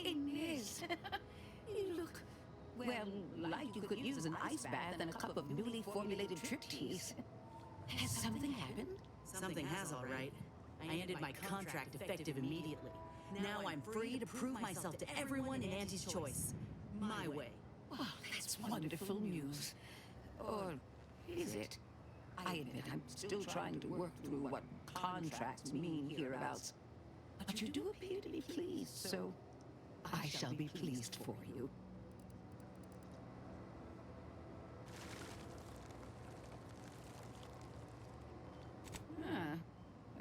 Inez, you look, well, like you could use an ice bath and a cup of newly formulated Triptease. Has something happened? Something has, all right. I ended my contract effective immediately. Now I'm free to prove myself to everyone in Auntie's Choice. My way. Well, that's wonderful news. Or is it? I admit I'm still trying to work through what contracts mean hereabouts. But you do appear to be pleased, so I shall be pleased for you.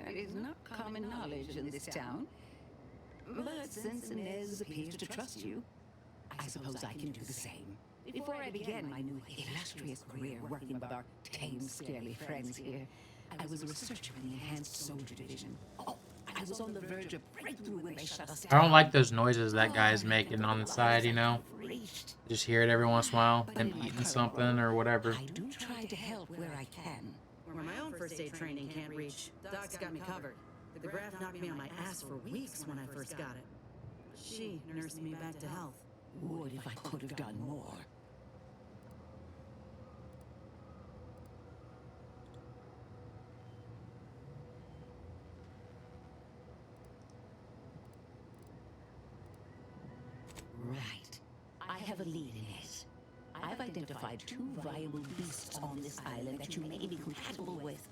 That is not common knowledge in this town. But since Inez appears to trust you, I suppose I can do the same. Before I began my new illustrious career working with our tame, scaly friends here, I was a researcher in the Enhanced Soldier Division. Oh, I was on the verge of breakthrough when they shut us down. I don't like those noises that guy's making on the side, you know? Just hear it every once in a while, him eating something or whatever. I do try to help where I can. Where my own first aid training can't reach, Doc's got me covered. The Graf knocked me on my ass for weeks when I first got it. She nursed me back to health. Would if I could have done more. Right. I have a lead in this. I've identified 2 viable beasts on this island that you may be compatible with.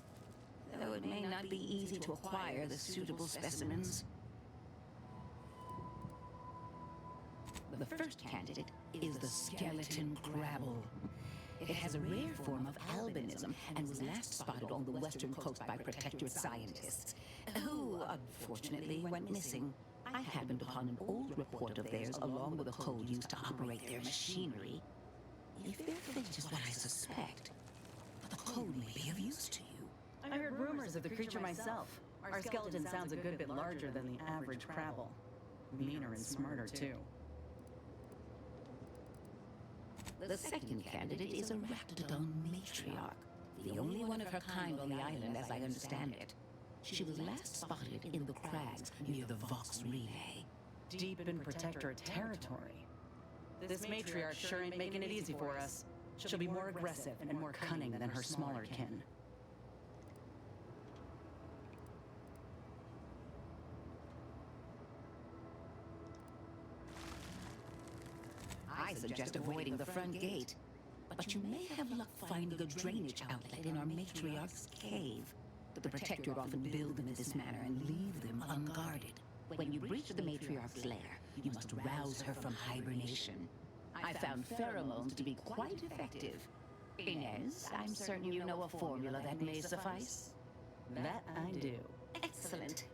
Though it may not be easy to acquire the suitable specimens. The first candidate is the skeleton crabble. It has a rare form of albinism and was last spotted on the western coast by Protectorate scientists, who unfortunately went missing. I happened upon an old report of theirs along with a code used to operate their machinery. If their fate is what I suspect, the code may be of use to you. I heard rumors of the creature myself. Our skeleton sounds a good bit larger than the average crabble. Meaner and smarter, too. The second candidate is a Raptidon matriarch, the only one of her kind on the island as I understand it. She was last spotted in the crags near the Vox Relay. Deep in Protectorate territory. This matriarch sure ain't making it easy for us. She'll be more aggressive and more cunning than her smaller kin. I suggest avoiding the front gate, but you may have luck finding a drainage outlet in our matriarch's cave. The Protectorate often build them in this manner and leave them unguarded. When you breach the matriarch's lair, you must rouse her from hibernation. I found pheromones to be quite effective. Inez, I'm certain you know a formula that may suffice. That I do. Excellent.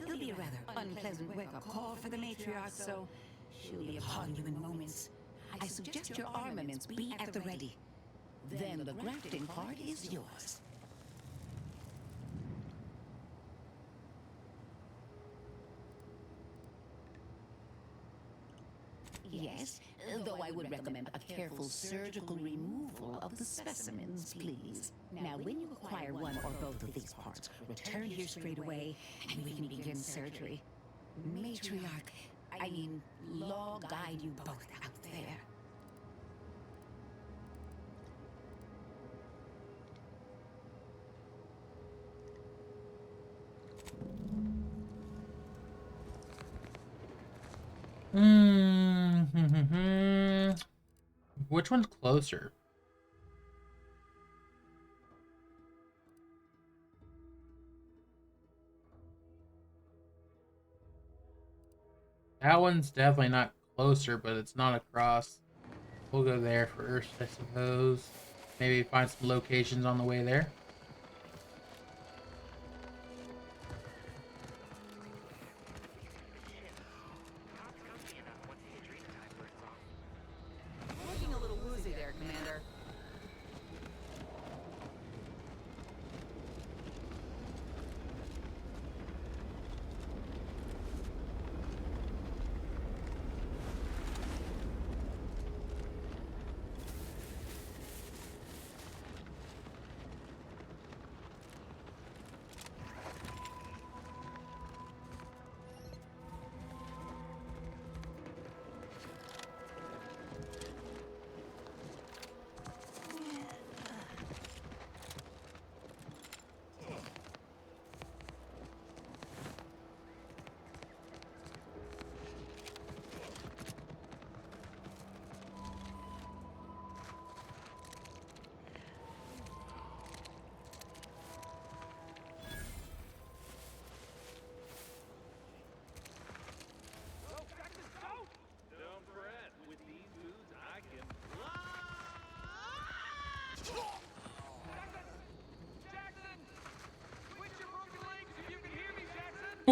It'll be a rather unpleasant wake-up call for the matriarch, so she'll be upon you in moments. I suggest your armaments be at the ready. Then the grafting part is yours. Yes, though I would recommend a careful surgical removal of the specimens, please. Now, when you acquire one or both of these parts, return here straight away, and we can begin surgery. Matriarch, Law guide you both out there. Which one's closer? That one's definitely not closer, but it's not across. We'll go there first, I suppose. Maybe find some locations on the way there. Looking a little woozy there, Commander.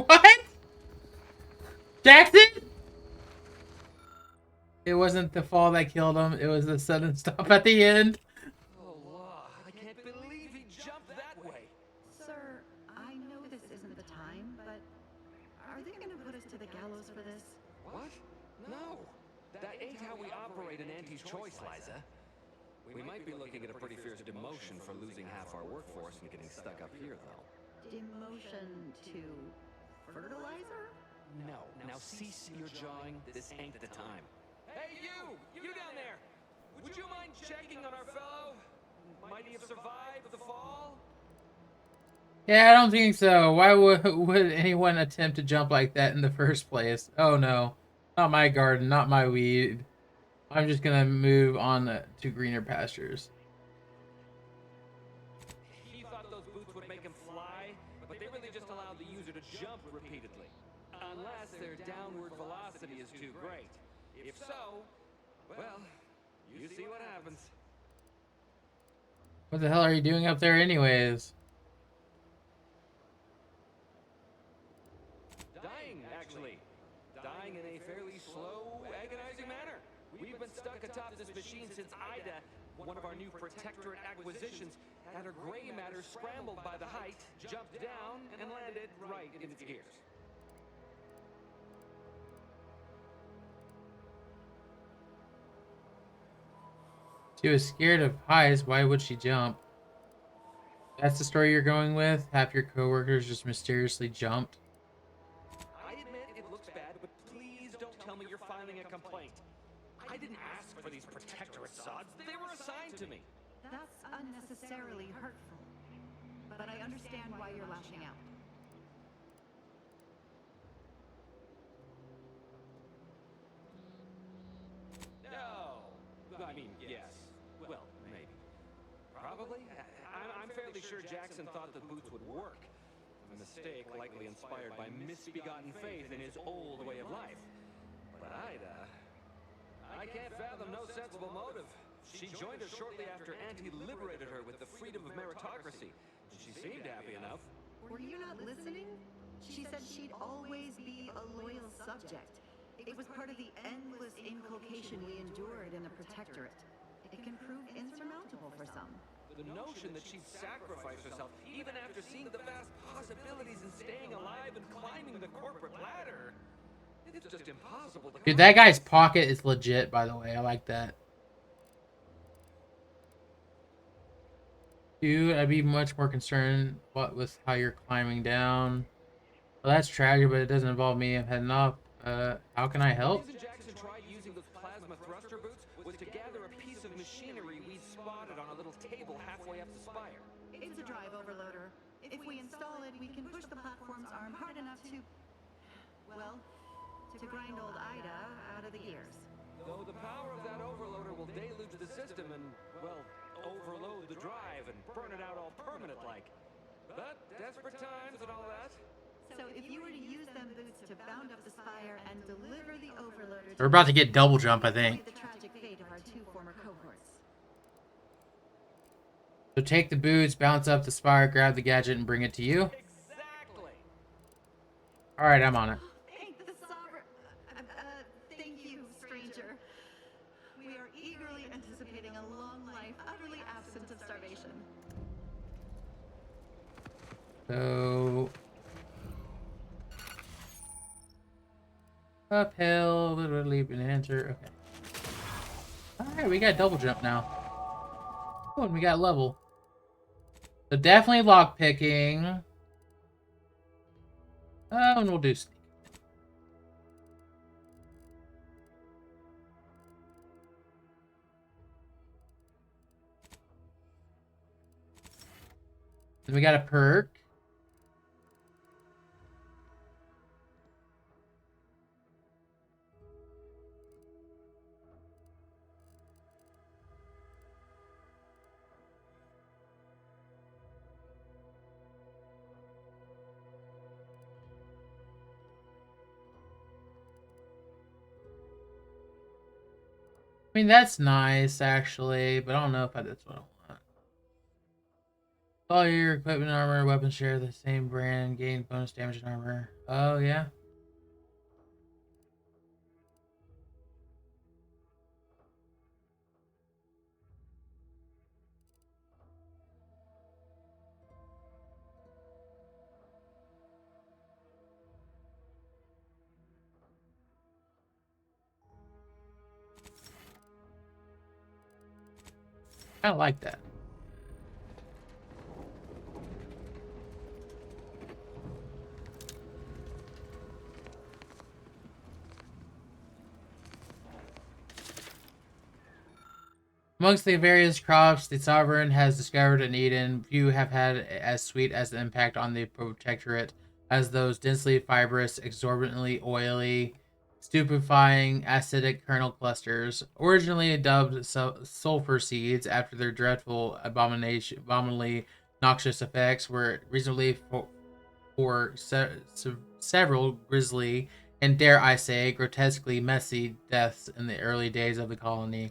What? Jackson? It wasn't the fall that killed him. It was the sudden stop at the end. Oh, wow. I can't believe he jumped that way. Sir, I know this isn't the time, but are they going to put us to the gallows for this? What? No. That ain't how we operate in Auntie's Choice, Liza. We might be looking at a pretty fierce demotion for losing half our workforce and getting stuck up here, though. Demotion to fertilizer? No. Now cease your jawing. This ain't the time. Hey, you! You down there! Would you mind checking on our fellow? Might he have survived the fall? Yeah, I don't think so. Why would anyone attempt to jump like that in the first place? Oh no. Not my garden, not my weed. I'm just gonna move on to greener pastures. He thought those boots would make him fly, but they really just allowed the user to jump repeatedly. Unless their downward velocity is too great. If so, well, you see what happens. What the hell are you doing up there anyways? Dying, actually. Dying in a fairly slow, agonizing manner. We've been stuck atop this machine since Ida, one of our new Protectorate acquisitions, had her gray matter scrambled by the height, jumped down, and landed right in its gears. She was scared of heights. Why would she jump? That's the story you're going with? Half your coworkers just mysteriously jumped? I admit it looks bad, but please don't tell me you're filing a complaint. I didn't ask for these Protectorate sods. They were assigned to me. That's unnecessarily hurtful. But I understand why you're lashing out. No. I mean, yes. Well, maybe. Probably. I'm fairly sure Jackson thought the boots would work. A mistake likely inspired by misbegotten faith in his old way of life. But I can't fathom no sensible motive. She joined us shortly after Auntie liberated her with the freedom of meritocracy. She seemed happy enough. Were you not listening? She said she'd always be a loyal subject. It was part of the endless inculcation we endured in the Protectorate. It can prove insurmountable for some. The notion that she'd sacrifice herself, even after seeing the vast possibilities in staying alive and climbing the corporate ladder, it's just impossible to... Dude, that guy's pocket is legit, by the way. I like that. Dude, I'd be much more concerned with how you're climbing down. Well, that's tragic, but it doesn't involve me. I'm heading up. How can I help? The reason Jackson tried using those plasma thruster boots was to gather a piece of machinery we'd spotted on a little table halfway up the spire. It's a drive overloader. If we install it, we can push the platform's arm hard enough to... well, to grind old Ida out of the gears. Though the power of that overloader will deluge the system and, well, overload the drive and burn it out all permanent-like. But desperate times and all that. So if you were to use them boots to bound up the spire and deliver the overloader... We're about to get double jump, I think. ...the tragic fate of our two former cohorts. So take the boots, bounce up the spire, grab the gadget, and bring it to you. Exactly. Alright, I'm on it. Thank the sovereign... thank you, stranger. We are eagerly anticipating a long life, utterly absent of starvation. So... uphill, little leap and enter. Okay. Alright, we got double jump now. Oh, and we got level. So definitely lock picking. Oh, and we'll do sneak. Then we got a perk. I mean, that's nice, actually, but I don't know if that's what I want. All your equipment, armor, and weapons share the same brand. Gain bonus damage and armor. Oh, yeah. I like that. Amongst the various crops the Sovereign has discovered in Eden, few have had as sweet as the impact on the Protectorate as those densely fibrous, exorbitantly oily, stupefying, acidic kernel clusters. Originally dubbed sulfur seeds after their dreadful, abominably noxious effects, were reasonably several grisly and, dare I say, grotesquely messy deaths in the early days of the colony.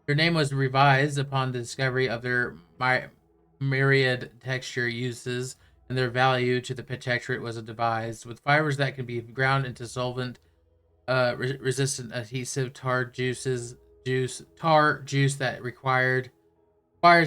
Their name was revised upon the discovery of their myriad texture uses, and their value to the Protectorate was devised. With fibers that can be ground into solvent, resistant adhesive tar juice that requires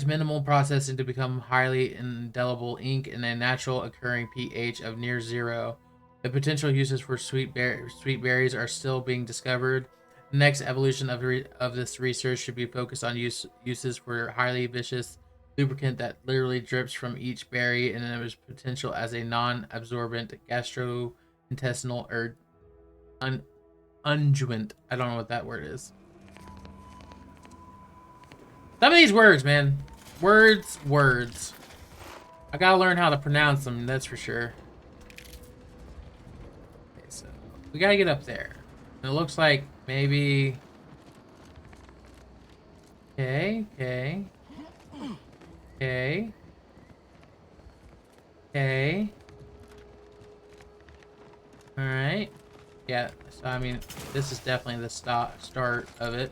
minimal processing to become highly indelible ink and a natural occurring pH of near 0. The potential uses for sweet berries are still being discovered. The next evolution of this research should be focused on uses for highly viscous lubricant that literally drips from each berry and its potential as a non-absorbent gastrointestinal unguent. I don't know what that word is. Some of these words, man. Words. I gotta learn how to pronounce them, that's for sure. Okay, so we gotta get up there. And it looks like maybe... Okay. Alright. Yeah, so I mean, this is definitely the start of it.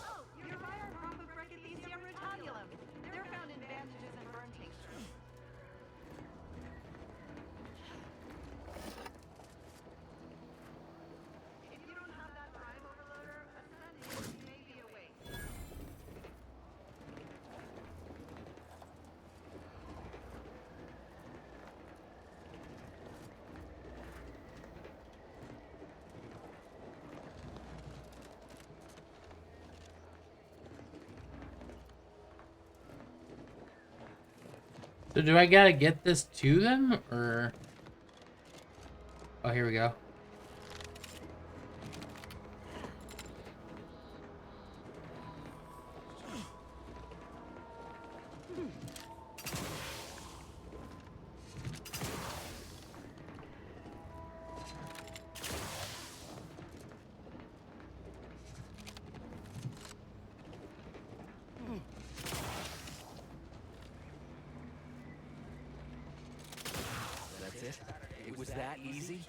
Oh, you're right on Rhombobrachydicium rotundulum. They're found in bandages and burn tinctures. If you don't have that drive overloader, ascending may be a waste. So do I gotta get this to them, or... Oh, here we go. That's it? It was that easy?